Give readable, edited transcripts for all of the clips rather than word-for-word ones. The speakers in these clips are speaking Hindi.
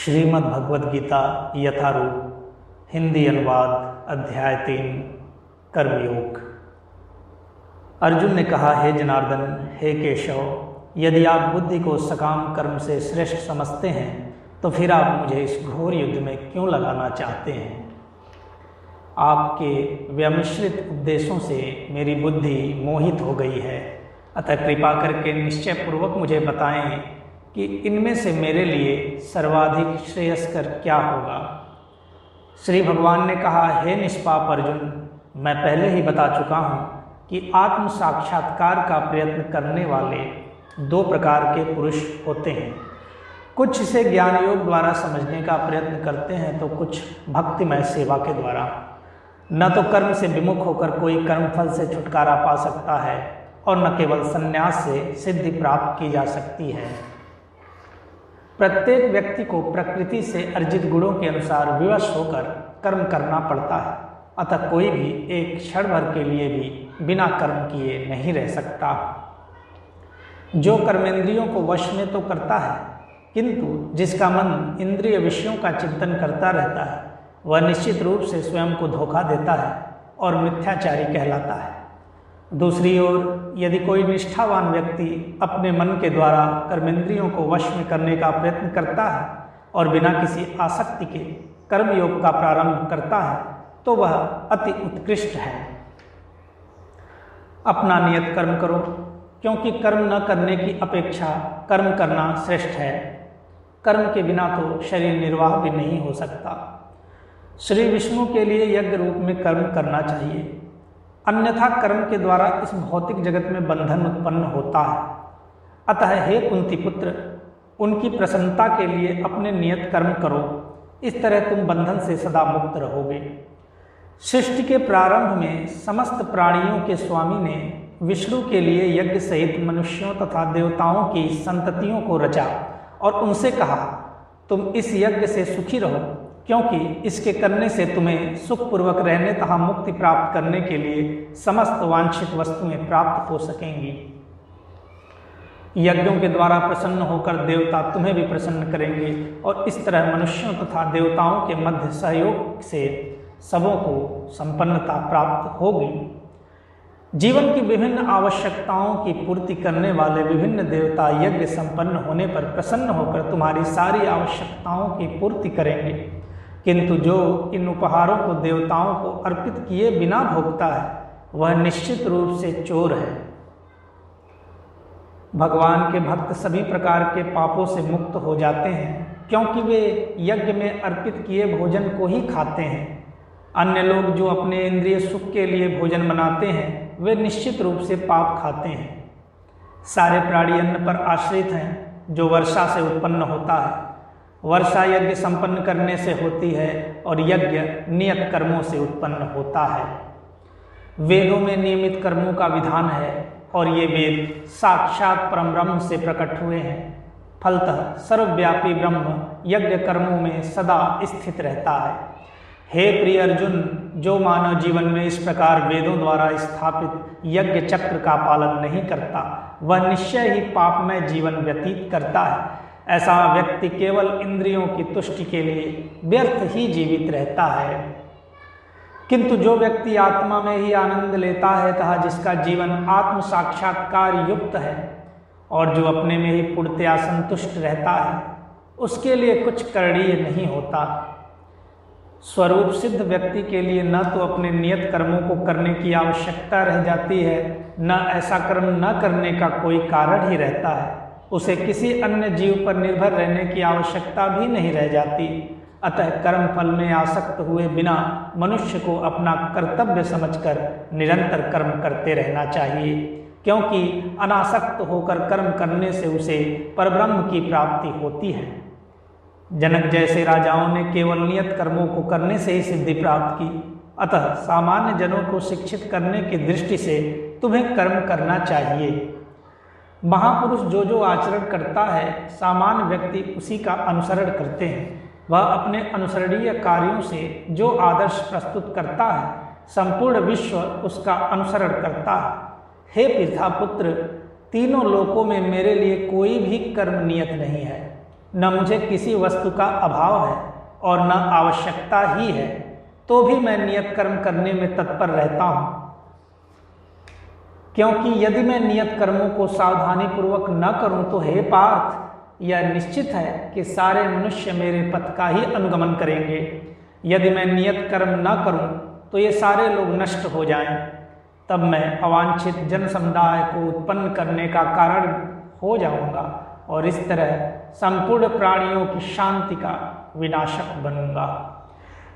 श्रीमद् भगवद गीता यथारूप हिंदी अनुवाद अध्याय 3 कर्मयोग। अर्जुन ने कहा, हे जनार्दन, हे केशव, यदि आप बुद्धि को सकाम कर्म से श्रेष्ठ समझते हैं तो फिर आप मुझे इस घोर युद्ध में क्यों लगाना चाहते हैं। आपके व्यामिश्रित उपदेशों से मेरी बुद्धि मोहित हो गई है, अतः कृपा करके निश्चय पूर्वक मुझे बताएं कि इनमें से मेरे लिए सर्वाधिक श्रेयस्कर क्या होगा। श्री भगवान ने कहा, हे निष्पाप अर्जुन, मैं पहले ही बता चुका हूँ कि आत्म साक्षात्कार का प्रयत्न करने वाले दो प्रकार के पुरुष होते हैं। कुछ इसे ज्ञान योग द्वारा समझने का प्रयत्न करते हैं तो कुछ भक्तिमय सेवा के द्वारा। न तो कर्म से विमुख होकर कोई कर्मफल से छुटकारा पा सकता है और न केवल संन्यास से सिद्धि प्राप्त की जा सकती है। प्रत्येक व्यक्ति को प्रकृति से अर्जित गुणों के अनुसार विवश होकर कर्म करना पड़ता है, अतः कोई भी एक क्षण भर के लिए भी बिना कर्म किए नहीं रह सकता। जो कर्मेंद्रियों को वश में तो करता है, किंतु जिसका मन इंद्रिय विषयों का चिंतन करता रहता है, वह निश्चित रूप से स्वयं को धोखा देता है और मिथ्याचारी कहलाता है। दूसरी ओर यदि कोई निष्ठावान व्यक्ति अपने मन के द्वारा कर्मेंद्रियों को वश में करने का प्रयत्न करता है और बिना किसी आसक्ति के कर्मयोग का प्रारंभ करता है तो वह अति उत्कृष्ट है। अपना नियत कर्म करो, क्योंकि कर्म न करने की अपेक्षा कर्म करना श्रेष्ठ है। कर्म के बिना तो शरीर निर्वाह भी नहीं हो सकता। श्री विष्णु के लिए यज्ञ रूप में कर्म करना चाहिए, अन्यथा कर्म के द्वारा इस भौतिक जगत में बंधन उत्पन्न होता है। अतः हे कुंती पुत्र, उनकी प्रसन्नता के लिए अपने नियत कर्म करो, इस तरह तुम बंधन से सदा मुक्त रहोगे। सृष्टि के प्रारंभ में समस्त प्राणियों के स्वामी ने विष्णु के लिए यज्ञ सहित मनुष्यों तथा देवताओं की संततियों को रचा और उनसे कहा, तुम इस यज्ञ से सुखी रहो, क्योंकि इसके करने से तुम्हें सुखपूर्वक रहने तथा मुक्ति प्राप्त करने के लिए समस्त वांछित वस्तुएं प्राप्त हो सकेंगी। यज्ञों के द्वारा प्रसन्न होकर देवता तुम्हें भी प्रसन्न करेंगे और इस तरह मनुष्यों तथा देवताओं के मध्य सहयोग से सबों को संपन्नता प्राप्त होगी। जीवन की विभिन्न आवश्यकताओं की पूर्ति करने वाले विभिन्न देवता यज्ञ संपन्न होने पर प्रसन्न होकर तुम्हारी सारी आवश्यकताओं की पूर्ति करेंगे, किंतु जो इन उपहारों को देवताओं को अर्पित किए बिना भोगता है वह निश्चित रूप से चोर है। भगवान के भक्त सभी प्रकार के पापों से मुक्त हो जाते हैं, क्योंकि वे यज्ञ में अर्पित किए भोजन को ही खाते हैं। अन्य लोग जो अपने इंद्रिय सुख के लिए भोजन बनाते हैं वे निश्चित रूप से पाप खाते हैं। सारे प्राणी अन्न पर आश्रित हैं, जो वर्षा से उत्पन्न होता है। वर्षा यज्ञ संपन्न करने से होती है और यज्ञ नियत कर्मों से उत्पन्न होता है। वेदों में नियमित कर्मों का विधान है और ये वेद साक्षात परम ब्रह्म से प्रकट हुए हैं। फलतः सर्वव्यापी ब्रह्म यज्ञ कर्मों में सदा स्थित रहता है। हे प्रिय अर्जुन, जो मानव जीवन में इस प्रकार वेदों द्वारा स्थापित यज्ञ चक्र का पालन नहीं करता, वह निश्चय ही पापमय जीवन व्यतीत करता है। ऐसा व्यक्ति केवल इंद्रियों की तुष्टि के लिए व्यर्थ ही जीवित रहता है। किंतु जो व्यक्ति आत्मा में ही आनंद लेता है तथा जिसका जीवन आत्म साक्षात्कार युक्त है और जो अपने में ही पूर्णतया संतुष्ट रहता है, उसके लिए कुछ करणीय नहीं होता। स्वरूप सिद्ध व्यक्ति के लिए न तो अपने नियत कर्मों को करने की आवश्यकता रह जाती है, न ऐसा कर्म न करने का कोई कारण ही रहता है। उसे किसी अन्य जीव पर निर्भर रहने की आवश्यकता भी नहीं रह जाती। अतः कर्म फल में आसक्त हुए बिना मनुष्य को अपना कर्तव्य समझकर निरंतर कर्म करते रहना चाहिए, क्योंकि अनासक्त होकर कर्म करने से उसे परब्रह्म की प्राप्ति होती है। जनक जैसे राजाओं ने केवल नियत कर्मों को करने से ही सिद्धि प्राप्त की, अतः सामान्य जनों को शिक्षित करने की दृष्टि से तुम्हें कर्म करना चाहिए। महापुरुष जो आचरण करता है, सामान्य व्यक्ति उसी का अनुसरण करते हैं। वह अपने अनुसरणीय कार्यों से जो आदर्श प्रस्तुत करता है, संपूर्ण विश्व उसका अनुसरण करता है। हे पिता पुत्र, तीनों लोकों में मेरे लिए कोई भी कर्म नियत नहीं है। न मुझे किसी वस्तु का अभाव है और न आवश्यकता ही है, तो भी मैं नियत कर्म करने में तत्पर रहता हूँ। क्योंकि यदि मैं नियत कर्मों को सावधानी पूर्वक न करूं तो हे पार्थ, यह निश्चित है कि सारे मनुष्य मेरे पथ का ही अनुगमन करेंगे। यदि मैं नियत कर्म न करूं तो ये सारे लोग नष्ट हो जाएं, तब मैं अवांछित जन समुदाय को उत्पन्न करने का कारण हो जाऊंगा और इस तरह संपूर्ण प्राणियों की शांति का विनाशक बनूंगा।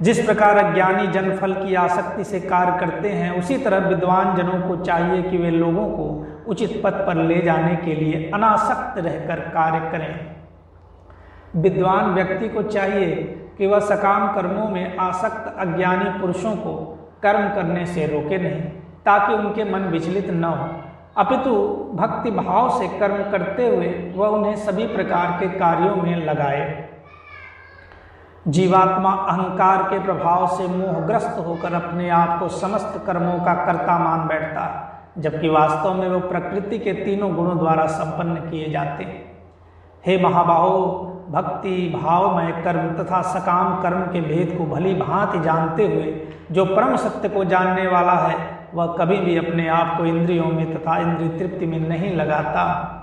जिस प्रकार अज्ञानी जन फल की आसक्ति से कार्य करते हैं, उसी तरह विद्वान जनों को चाहिए कि वे लोगों को उचित पथ पर ले जाने के लिए अनासक्त रहकर कार्य करें। विद्वान व्यक्ति को चाहिए कि वह सकाम कर्मों में आसक्त अज्ञानी पुरुषों को कर्म करने से रोके नहीं, ताकि उनके मन विचलित न हो, अपितु भक्ति भाव से कर्म करते हुए वह उन्हें सभी प्रकार के कार्यों में लगाए। जीवात्मा अहंकार के प्रभाव से मोहग्रस्त होकर अपने आप को समस्त कर्मों का कर्ता मान बैठता है, जबकि वास्तव में वो प्रकृति के तीनों गुणों द्वारा संपन्न किए जाते हैं। हे महाबाहो, भक्ति भावमय कर्म तथा सकाम कर्म के भेद को भली भांति जानते हुए जो परम सत्य को जानने वाला है, वह कभी भी अपने आप को इंद्रियों में तथा इंद्रिय तृप्ति में नहीं लगाता।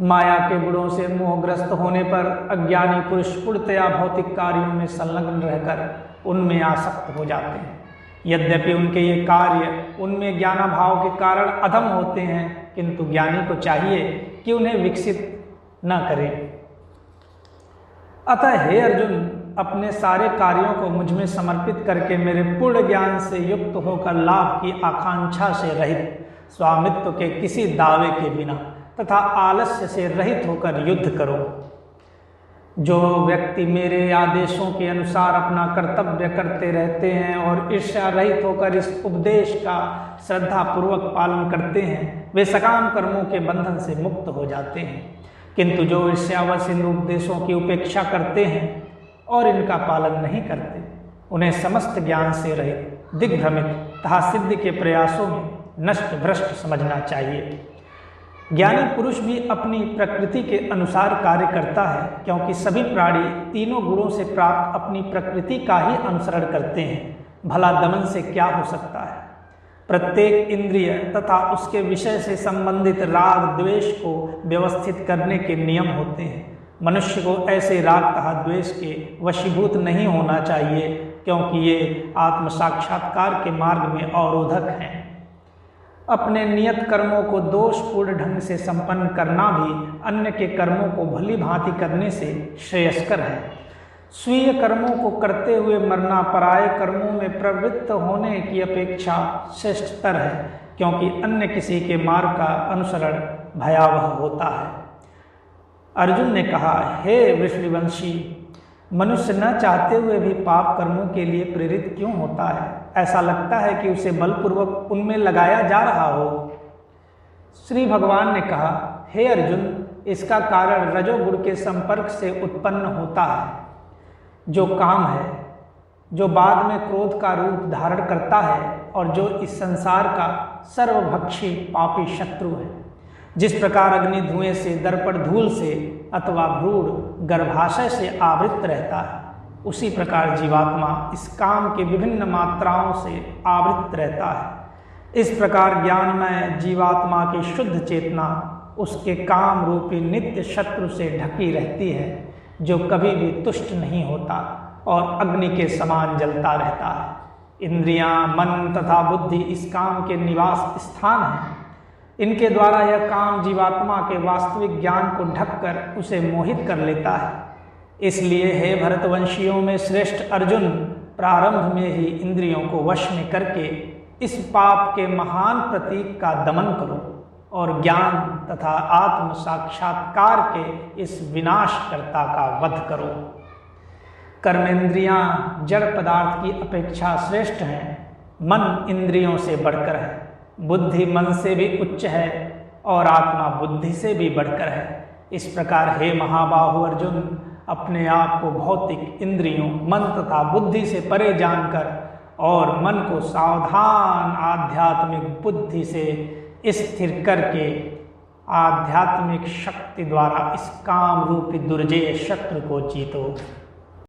माया के गुणों से मोहग्रस्त होने पर अज्ञानी पुरुष पूर्णतया भौतिक कार्यों में संलग्न रहकर उनमें आसक्त हो जाते हैं। यद्यपि उनके ये कार्य उनमें ज्ञानाभाव के कारण अधम होते हैं, किंतु ज्ञानी को चाहिए कि उन्हें विकसित न करें। अतः हे अर्जुन, अपने सारे कार्यों को मुझ में समर्पित करके मेरे पूर्ण ज्ञान से युक्त होकर लाभ की आकांक्षा से रहित, स्वामित्व के किसी दावे के बिना तथा आलस्य से रहित होकर युद्ध करो। जो व्यक्ति मेरे आदेशों के अनुसार अपना कर्तव्य करते रहते हैं और ईर्ष्या रहित होकर इस उपदेश का श्रद्धा पूर्वक पालन करते हैं, वे सकाम कर्मों के बंधन से मुक्त हो जाते हैं। किंतु जो ईर्ष्यावश इन उपदेशों की उपेक्षा करते हैं और इनका पालन नहीं करते, उन्हें समस्त ज्ञान से रहित, दिग्भ्रमित तथा सिद्धि के प्रयासों में नष्ट भ्रष्ट समझना चाहिए। ज्ञानी पुरुष भी अपनी प्रकृति के अनुसार कार्य करता है, क्योंकि सभी प्राणी तीनों गुणों से प्राप्त अपनी प्रकृति का ही अनुसरण करते हैं। भला दमन से क्या हो सकता है? प्रत्येक इंद्रिय तथा उसके विषय से संबंधित राग द्वेष को व्यवस्थित करने के नियम होते हैं। मनुष्य को ऐसे राग तथा द्वेष के वशीभूत नहीं होना चाहिए, क्योंकि ये आत्म साक्षात्कार के मार्ग में अवरोधक हैं। अपने नियत कर्मों को दोषपूर्ण ढंग से संपन्न करना भी अन्य के कर्मों को भली भांति करने से श्रेयस्कर है। स्वीय कर्मों को करते हुए मरना पराये कर्मों में प्रवृत्त होने की अपेक्षा श्रेष्ठतर है, क्योंकि अन्य किसी के मार्ग का अनुसरण भयावह होता है। अर्जुन ने कहा, हे वृषणवंशी, मनुष्य न चाहते हुए भी पाप कर्मों के लिए प्रेरित क्यों होता है? ऐसा लगता है कि उसे बलपूर्वक उनमें लगाया जा रहा हो। श्री भगवान ने कहा, हे अर्जुन, इसका कारण रजोगुण के संपर्क से उत्पन्न होता है, जो काम है, जो बाद में क्रोध का रूप धारण करता है और जो इस संसार का सर्वभक्षी पापी शत्रु है। जिस प्रकार अग्नि धुएं से, दर्पण धूल से अथवा भ्रूण गर्भाशय से आवृत रहता है, उसी प्रकार जीवात्मा इस काम के विभिन्न मात्राओं से आवृत रहता है। इस प्रकार ज्ञानमय जीवात्मा की शुद्ध चेतना उसके काम रूपी नित्य शत्रु से ढकी रहती है, जो कभी भी तुष्ट नहीं होता और अग्नि के समान जलता रहता है। इंद्रियां, मन तथा बुद्धि इस काम के निवास स्थान हैं। इनके द्वारा यह काम जीवात्मा के वास्तविक ज्ञान को ढककर उसे मोहित कर लेता है। इसलिए हे भरतवंशियों में श्रेष्ठ अर्जुन, प्रारंभ में ही इंद्रियों को वश में करके इस पाप के महान प्रतीक का दमन करो और ज्ञान तथा आत्म साक्षात्कार के इस विनाशकर्ता का वध करो। कर्मेंद्रियां जड़ पदार्थ की अपेक्षा श्रेष्ठ हैं, मन इंद्रियों से बढ़कर है, बुद्धि मन से भी उच्च है और आत्मा बुद्धि से भी बढ़कर है। इस प्रकार हे महाबाहु अर्जुन, अपने आप को भौतिक इंद्रियों, मन तथा बुद्धि से परे जानकर और मन को सावधान आध्यात्मिक बुद्धि से स्थिर करके आध्यात्मिक शक्ति द्वारा इस काम रूपी दुर्जय शत्रु को जीतो।